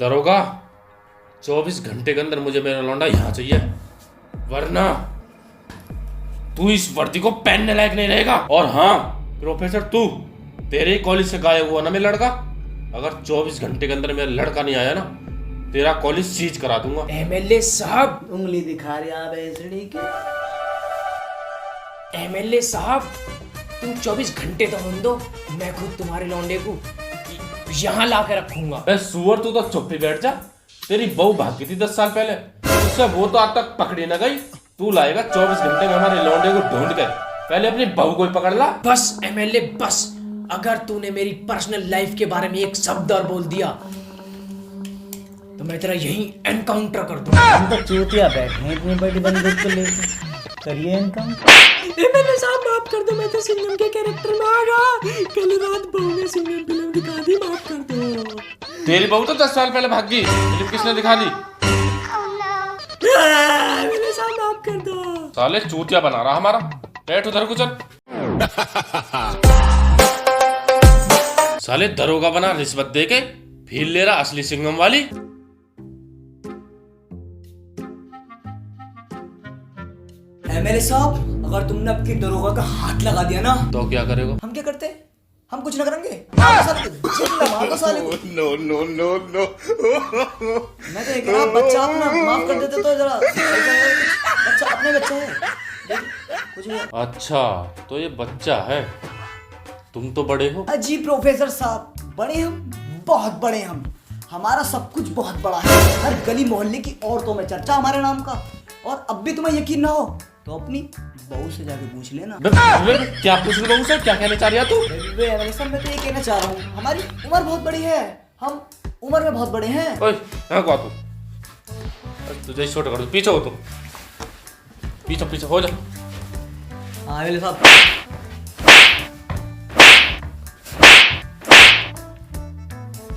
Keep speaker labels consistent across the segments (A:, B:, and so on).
A: दरोगा 24 घंटे के अंदर मुझे मेरा लौंडा यहाँ चाहिए, वरना तू इस वर्दी को पहनने लायक नहीं रहेगा। और हाँ प्रोफेसर, तू तेरे ही कॉलेज से गायब हुआ ना मेरा लड़का, अगर 24 घंटे के अंदर मेरा लड़का नहीं आया ना, तेरा कॉलेज सीज करा दूंगा।
B: एमएलए साहब,
C: उंगली दिखा रहे आप ऐसड़ी की।
B: एमएलए साहब तुम 24 घंटे तो होने दो, मैं खुद तुम्हारे लौंडे को यहाँ ला के रखूंगा।
A: सुअर, तू तो चुप ही बैठ जा। तेरी बहू भाग गई थी 10 साल पहले, उससे वो तो आज तक पकड़ी न गई। तू लाएगा 24 घंटे में हमारे लौंडे को ढूंढ कर, पहले अपनी बहू को ही पकड़ ला।
B: बस एमएलए बस, अगर तूने मेरी पर्सनल लाइफ के बारे में एक शब्द और बोल दिया तो मैं तेरा यहीं एनकाउंटर कर दूंगा।
C: हम तो चूतिया बैठे हैं इतनी बड़ी बंदूक को लेकर, करिए एनकाउंटर।
B: एमएलए साहब माफ कर दो, मैं तो सिंघम के कैरेक्टर में आ गया। कल रात बहू ने सिंघम फिल्म दिखा दी, माफ कर दो।
A: तेरी बहू तो 10 साल पहले भाग गई, फिल्म किसने दिखा दी?
B: एमएलए साहब माफ कर दो।
A: साले चूतिया बना रहा हमारा। बैठ उधर को चल। साले दरोगा बना रिश्वत दे के फील ले रहा असली सिंघम वाली।
C: एमएलए साहब, अगर तुमने आपकी दरोगा का हाथ लगा दिया ना,
A: तो क्या करेगा?
C: हम क्या करते? हम कुछ ना करेंगे। मार दो साले को।
A: No no no no.
C: मैं तो एक बच्चा अपना माफ कर देते तो जरा बच्चा अपने बच्चा है, कुछ नहीं।
A: अच्छा तो ये बच्चा है, तुम तो बड़े हो।
C: जी प्रोफेसर साहब, बड़े हम, बहुत बड़े हम। हमारा सब कुछ बहुत बड़ा है, हर गली मोहल्ले की औरतों में चर्चा हमारे नाम का। और अब भी तुम्हें यकीन ना हो तो अपनी बहू से जाके पूछ लेना।
A: क्या पूछ रहे बहू से? क्या कहना चाह रही है तू?
C: मैं तो ये कहना चाह रहा हूँ, हमारी उम्र बहुत बड़ी है, हम उम्र में बहुत बड़े हैं।
A: ओए यहाँ को आ तू, तुझे छोटा कर दो। पीछे हो तुम, पीछे पीछे हो जा।
C: हाँ एमएलए साहब,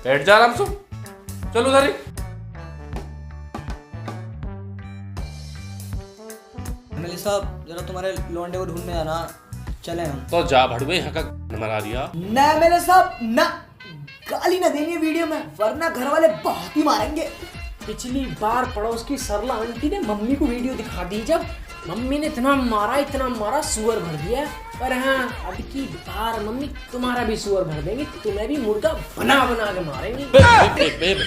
A: बैठ जा आराम से, चल उधर ही।
C: एमएलए साहब जरा तुम्हारे लौंडे को ढूंढने जाना, चले हम।
A: तो जा भड़वे, यहाँ का मरा दिया
C: ना एमएलए साहब ना, गाली ना देनी है वीडियो में, वरना घर वाले बहुत ही मारेंगे।
B: पिछली बार पड़ोस की सरला आंटी ने मम्मी को वीडियो दिखा दी, जब मम्मी ने इतना मारा सुअर भर दिया। पर हाँ अब की बार मम्मी तुम्हारा भी सुअर भर देंगे, तुम्हें भी मुर्गा बना बना के मारेंगे।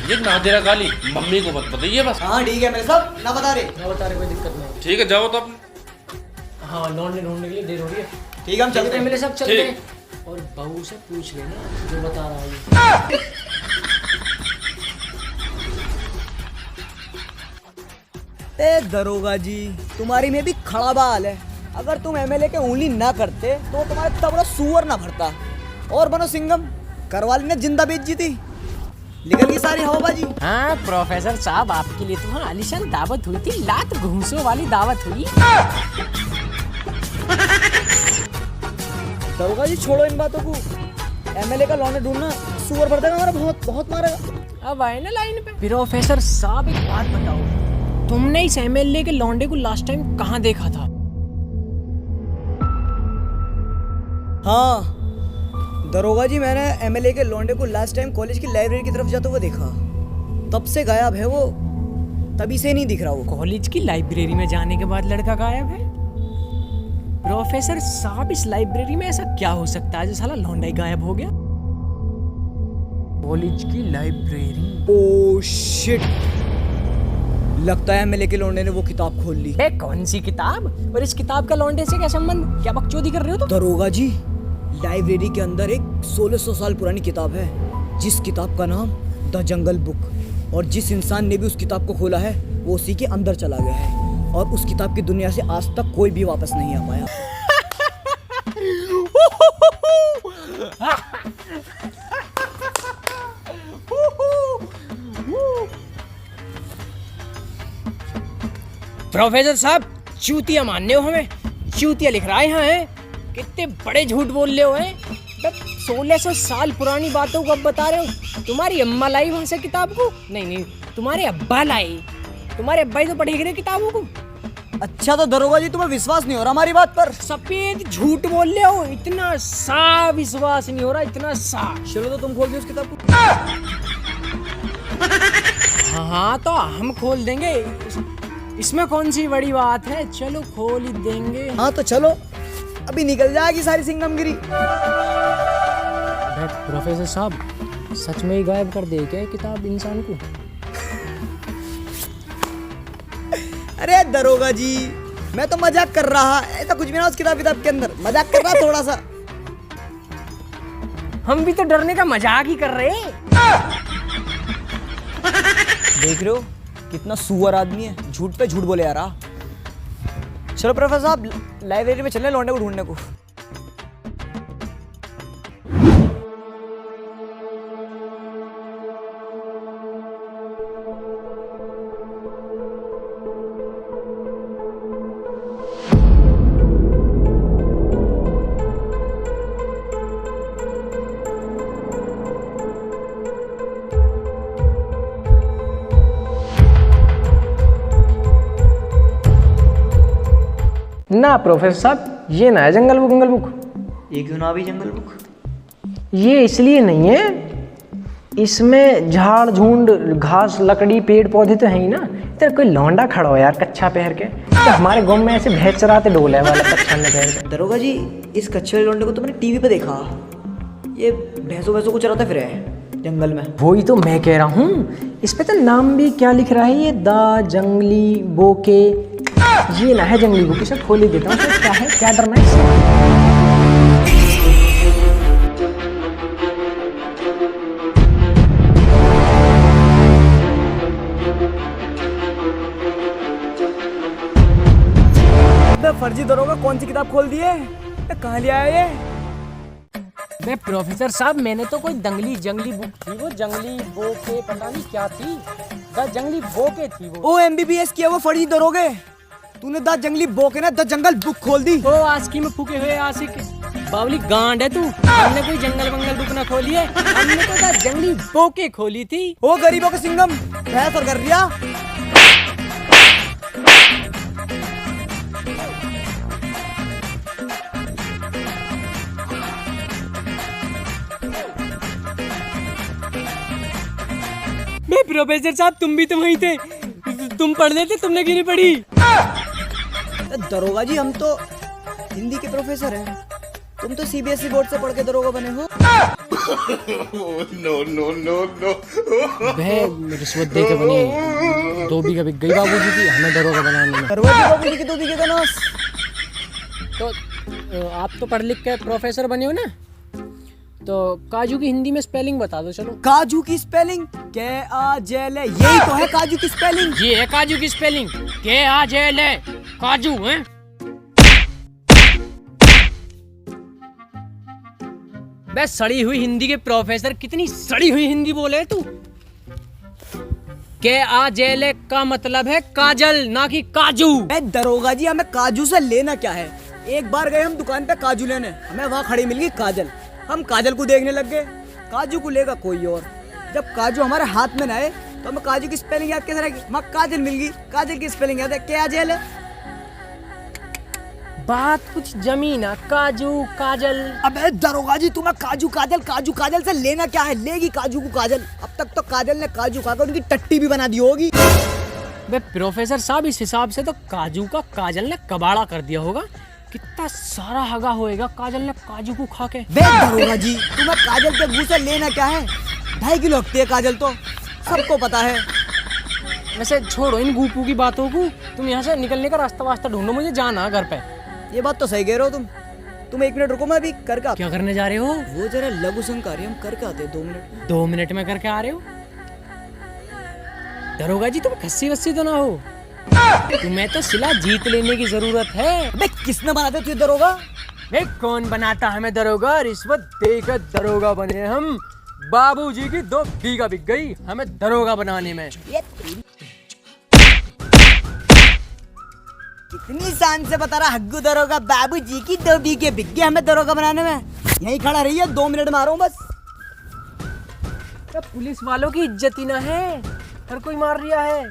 A: ये ना दे रहा गाली, मम्मी को मत बताइए बस।
C: हाँ ठीक है मेरे साहब, ना बता रहे कोई दिक्कत नहीं।
A: ठीक है जाओ तो अपने।
B: हाँ लौंडे ढूंढने के लिए देर हो रही है।
C: ठीक है हम चलते हैं
B: एमएलए साहब, चलते हैं। और बहू से पूछ लेना जो बता रहा है।
C: ए दरोगा जी, तुम्हारी में भी खड़ा बाल है। अगर तुम एमएलए के उंगली ना करते तो तुम्हारा इतना बड़ा सुअर ना भरता। और बनो सिंघम, करवाली ने जिंदा बेच दी थी, निकल गई सारी हवाबाजी।
B: हाँ प्रोफेसर साहब, आपके लिए तो आलीशान दावत हुई थी, लात घूंसों वाली दावत हुई।
C: दरोगा जी छोड़ो इन बातों को, एमएलए का लौंडा ढूंढना, सुअर भर देगा हमारा, बहुत बहुत मारेगा।
B: अब आए ना लाइन पे। प्रोफेसर साहब एक बात बताओ, तुमने इस एमएलए के लौंडे को लास्ट टाइम कहाँ देखा था?
C: हाँ दरोगा जी, मैंने एमएलए के लौंडे को लास्ट टाइम कॉलेज की लाइब्रेरी की तरफ जाते हुए देखा। तब से गायब है वो, तभी से नहीं दिख रहा वो।
B: कॉलेज की लाइब्रेरी में जाने के बाद लड़का गायब है? प्रोफेसर साहब इस लाइब्रेरी में ऐसा क्या हो सकता है जो साला लौंडा ही गायब हो गया? कॉलेज की लाइब्रेरी।
C: ओह शिट, लगता है एमएलए के लौंडे ने वो किताब खोल ली।
B: कौन सी किताब? और इस किताब का लौंडे से क्या संबंध? क्या बकचोदी कर रहे हो तुम?
C: दरोगा जी, लाइब्रेरी के अंदर एक 1600 साल पुरानी किताब है, जिस किताब का नाम द जंगल बुक। और जिस इंसान ने भी उस किताब को खोला है वो उसी के अंदर चला गया है, और उस किताब की दुनिया से आज तक कोई भी वापस नहीं आ पाया।
B: प्रोफेसर साहब चूतिया मानने हो हमें? चूतिया लिख रहा है यहाँ है, कितने बड़े झूठ बोल रहे हो हैं। 1600 साल पुरानी बातों को अब बता रहे हो? तुम्हारी अम्मा लाई वहां से किताब को? नहीं, तुम्हारे अब्बा लाए। तुम्हारे अब्बा ही तो पढ़े गए किताबों को।
C: अच्छा तो दरोगा जी तुम्हें विश्वास नहीं हो रहा हमारी बात पर?
B: सफेद झूठ बोल रहे हो, इतना सा विश्वास नहीं हो रहा, इतना सा।
C: चलो तो तुम खोल दो उस किताब को।
B: हाँ तो हम खोल देंगे, इसमें कौन सी बड़ी बात है, चलो खोल ही देंगे।
C: हाँ तो चलो, अभी निकल जाएगी सारी सिंगमगिरी।
B: प्रोफेसर साहब सच में ही गायब कर दे क्या किताब इंसान को?
C: अरे दरोगा जी, मैं तो मजाक कर रहा, ऐसा कुछ भी ना उस किताब के अंदर, मजाक कर रहा थोड़ा सा।
B: हम भी तो डरने का मजाक ही कर रहे हैं।
C: देख रहे हो कितना सुअर आदमी है, झूठ पे झूठ बोले यार। चलो प्रोफेसर साहब, लाइब्रेरी में चलने लौंडे को ढूंढने को।
B: ना प्रोफेसर साहब, ये ना है जंगल बुक।
C: ये क्यों ना भी जंगल बुक?
B: ये इसलिए नहीं है, इसमें झाड़ झुंड घास लकड़ी पेड़ पौधे तो है ही ना। इधर कोई लौंडा खड़ा हो यार कच्छा पहन के, तो हमारे गांव में ऐसे भैंस चराते डोले वाला कच्छा में पहन के।
C: दरोगा जी, इस कच्चे वाले लौंडे को तो मैंने टीवी पे देखा, ये भैंसों को चराता फिर है जंगल में।
B: वही तो मैं कह रहा हूँ, इस पे तो नाम भी क्या लिख रहा है, ये द जंगली बोके। ये ना है जंगली बुक, इसे खोल ही देता हूँ। क्या है, क्या डरना है इससे?
C: फर्जी दरोगा कौन सी किताब खोल दी है? कहाँ ले आया ये?
B: बे प्रोफेसर साहब, मैंने तो कोई जंगली बुक थी, वो जंगली बोके पता नहीं क्या थी, द जंगली बोके थी वो।
C: ओ MBBS किया वो फर्जी दरोगे, तूने द जंगली बोके ना द जंगल बुक खोल दी।
B: ओ आस्की में फूके हुए आशिक बावली गांड है तू। हमने कोई जंगल बंगल बुक ना खोली है, हमने तो द जंगली बोके खोली थी।
C: ओ गरीबों के सिंगम, भैंस और कर रिया।
B: प्रोफेसर साहब, तुम भी तो वहीं थे, तुम पढ़ लेते, तुमने क्यों नहीं पढ़ी?
C: दरोगा जी, हम तो हिंदी के प्रोफेसर हैं, तुम तो CBSE बोर्ड से पढ़ के दरोगा बने हो।
A: No no no no.
B: रिश्वत दे के बनी, 2 बीघा बिक गई बाबूजी की, हमें दरोगा बनाने में।
C: बाबूजी की 2 बीघे का नाश।
B: तो आप तो पढ़ लिख के प्रोफेसर बने हो ना, तो काजू की हिंदी में स्पेलिंग बता दो। चलो,
C: काजू की स्पेलिंग KAJL, यही तो है काजू की स्पेलिंग।
B: ये है काजू की स्पेलिंग, KAJL काजू है। बे सड़ी हुई हिंदी के प्रोफेसर, कितनी सड़ी हुई हिंदी बोले तू। KAJL का मतलब है काजल, ना कि काजू।
C: दरोगा जी, हमें काजू से लेना क्या है? एक बार गए हम दुकान पे काजू लेने, हमें वहाँ खड़ी मिल गई काजल, हम काजल को देखने लग गए, काजू को लेगा कोई और। जब काजू हमारे हाथ में ना आए तो हमें काजू की स्पेलिंग याद कैसे रहेगी? वहाँ काजल मिल गई, काजल की स्पेलिंग याद है, KAJL है।
B: बात कुछ जमी ना, काजू काजल।
C: अबे दरोगा जी, तुम्हें काजू काजल से लेना क्या है? लेगी काजू को काजल। अब तक तो काजल ने काजू खाकर उनकी टट्टी भी बना दी होगी।
B: बे प्रोफेसर साहब, इस हिसाब से तो काजू का काजल ने कबाड़ा कर दिया होगा। कितना सारा हगा होएगा काजल ने काजू को खा के।
C: बे दरोगा जी, तुम्हें काजल के मुंह से लेना क्या है? 2.5 किलो लगती है काजल, तो सबको पता है।
B: वैसे छोड़ो इन गूपू की बातों को, तुम यहाँ से निकलने का रास्ता वास्ता ढूंढो, मुझे जाना घर पे।
C: ये बात तो सही कह रहे हो तुम 1 मिनट रुको, मैं अभी करके।
B: क्या करने जा रहे हो?
C: वो जरा लघु संकारी हम करके आते हैं 2 मिनट।
B: 2 मिनट में करके आ रहे हो? दरोगा जी, तुम खस्सी वस्सी तो ना हो, तुम्हें तो सिला जीत लेने की जरूरत है।
C: अबे किसने बनाते तुझे दरोगा?
B: भाई कौन बनाता हमें दरोगा? रिश्वत देकर दरोगा बने हम। बाबूजी की 2 बीघा बिक गई हमें दरोगा बनाने में।
C: कितनी शान से बता रहा हग्गू दरोगा, बाबूजी की 2 बीघे बिक गए हमें दरोगा बनाने में। यहीं खड़ा रही है, 2 मिनट में आ रहा हूँ बस।
B: तो पुलिस वालों की इज्जत ही ना है, हर कोई मार रिया है।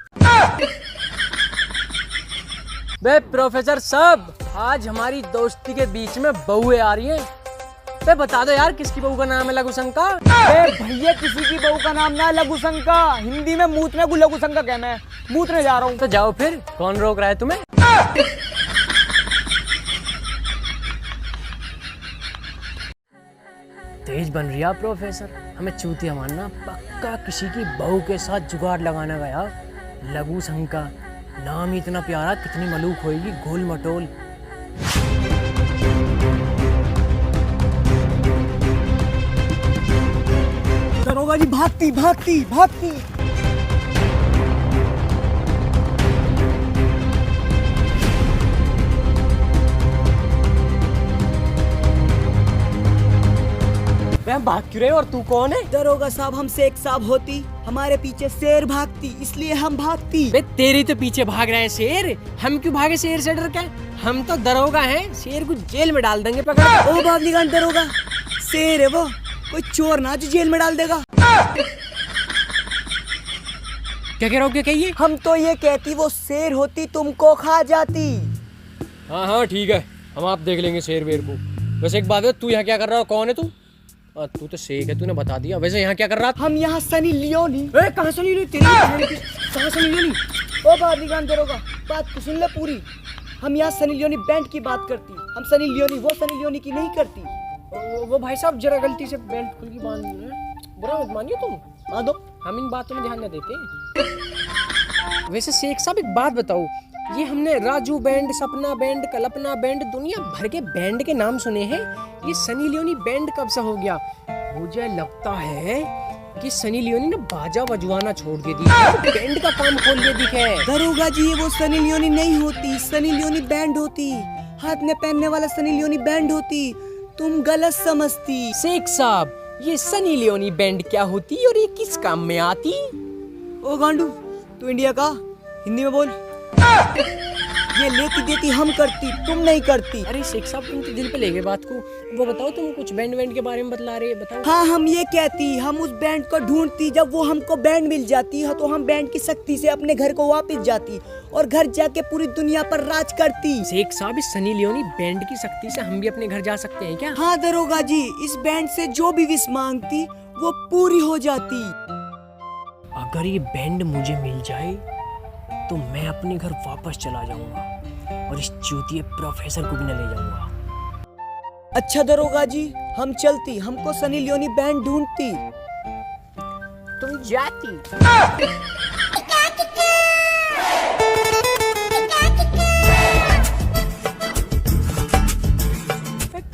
B: बे प्रोफेसर साहब, आज हमारी दोस्ती के बीच में बहुएं आ रही हैं, बे बता दो यार, किसकी बहू का नाम है लघुशंका?
C: भैया किसी की बहू का नाम ना है लघुशंका, हिंदी में मूतने को लघुशंका कहना है। मूतने जा रहा हूँ।
B: तो जाओ फिर, कौन रोक रहा है तुम्हें? तेज बन रही है प्रोफेसर, हमें चूतिया मानना। पक्का किसी की बहू के साथ जुगाड़ लगाना गया। लघुशंका नाम ही इतना प्यारा, कितनी मलूक होएगी गोल मटोल।
C: दरोगा जी भागती भागती भागती।
B: हम भाग क्यों रहे हो और तू कौन है?
C: दरोगा साहब, हमसे एक साहब होती, हमारे पीछे शेर भागती, इसलिए हम भागती।
B: बे तेरे तो पीछे भाग रहा है शेर, हम क्यों भागे शेर से डर के? हम तो दरोगा हैं, शेर को जेल में डाल देंगे पकड़।
C: ओ बाबलीगंज दरोगा, शेर है वो, कोई चोर ना जो जेल में डाल देगा।
B: क्या कह रहा हो, क्या कहिए?
C: हम तो ये कहती वो शेर होती तुमको खा जाती।
B: हाँ हाँ ठीक है, हम आप देख लेंगे शेर वेर को। वैसे एक बात है, तू यहाँ क्या कर रहा है, कौन है तू? तू तो शेख है, तूने बता दिया। वैसे यहाँ क्या कर रहा था?
C: हम यहाँ सनी लियोनी।
B: कहाँ सनी लियोनी? तेरी कहाँ सनी लियोनी?
C: ओ बाबलीगंज दरोगा, बात तो सुन ले पूरी। हम यहाँ सनी लियोनी बैंड की बात करती, हम सनी लियोनी वो सनी लियोनी की नहीं करती।
B: वो भाई साहब जरा गलती से बेल्ट खुल की बांध ली है, बुरा मत मानिए तुम।
C: हाँ दो,
B: हम इन बातों में ध्यान न देते। वैसे शेख साहब एक बात बताओ, ये हमने राजू बैंड, सपना बैंड, कल्पना बैंड, दुनिया भर के बैंड के नाम सुने हैं, ये सनी लियोनी बैंड कब से हो गया? मुझे लगता है कि सनी लियोनी ने बाजा बजवाना छोड़ के दी, बैंड का काम खोल के दिखे।
C: दरोगा जी ये वो सनी लियोनी नहीं होती, सनी लियोनी बैंड होती, हाथ में पहनने वाला सनी लियोनी बैंड होती, तुम गलत समझती।
B: शेख साहब, ये सनी लियोनी बैंड क्या होती और ये किस काम में आती?
C: ओ गांडू, तू इंडिया का, हिंदी में बोल। ये लेती देती हम करती, तुम नहीं करती।
B: अरे शेख साहब, तुम तो दिल पे ले गए बात को। वो बताओ, तुम कुछ बैंड के बारे में बतला रहे, बताओ।
C: हाँ, हम ये कहती, हम उस बैंड को ढूंढती, जब वो हमको बैंड मिल जाती है तो हम बैंड की शक्ति से अपने घर को वापस जाती और घर जाके पूरी दुनिया पर राज करती।
B: शेख साहब, इस सनी लियोनी बैंड की शक्ति से हम भी अपने घर जा सकते हैं क्या?
C: हाँ दरोगा जी, इस बैंड से जो भी विश मांगती वो पूरी हो जाती।
B: अगर ये बैंड मुझे मिल जाए तो मैं अपने घर वापस चला जाऊंगा और इस चूतिए प्रोफेसर को भी न ले जाऊंगा।
C: अच्छा दरोगा जी, हम चलती, हमको सनी लियोनी बैंड ढूंढती।
B: तुम जाती।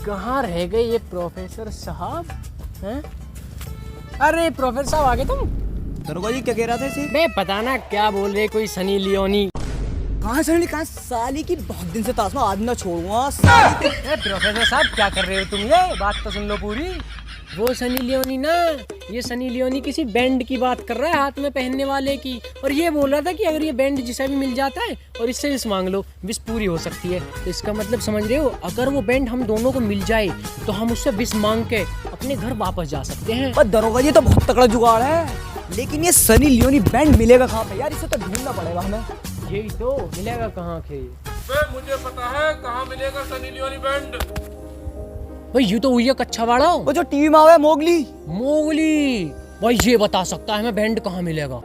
B: कहाँ रह गए ये प्रोफेसर साहब हैं? अरे प्रोफेसर साहब, आ गए तुम?
C: दरोगा जी क्या कह रहा था इसे?
B: बे पता ना क्या बोल रहे, कोई सनी लियोनी।
C: कहाँ सनी, कहाँ साली की, बहुत दिन से ताश में आदमी ना छोड़ूंगा।
B: प्रोफेसर साहब क्या कर रहे हो तुम? ये बात तो सुन लो पूरी। वो सनी लियोनी ना, ये सनी लियोनी किसी बैंड की बात कर रहा है, हाथ में पहनने वाले की। और ये बोल रहा था कि अगर ये बैंड जिसे भी मिल जाता है और इससे विश मांग लो, विश पूरी हो सकती है। तो इसका मतलब समझ रहे हो, अगर वो बैंड हम दोनों को मिल जाए तो हम उससे विश मांग के अपने घर वापस जा सकते हैं।
C: पर दरोगा जी तो बहुत तगड़ा जुगाड़ है, लेकिन ये सनी लियोनी बैंड मिलेगा कहाँ पे यार? इसे तो ढूंढना पड़ेगा हमें।
B: यही तो, मिलेगा कहाँ के?
A: मुझे पता है कहाँ मिलेगा सनी लियोनी बैंड।
B: भाई ये तो हुई है कच्छावाड़ा,
C: वो जो टीवी में आया मोगली।
B: मोगली भाई ये बता सकता है हमें बैंड कहाँ मिलेगा।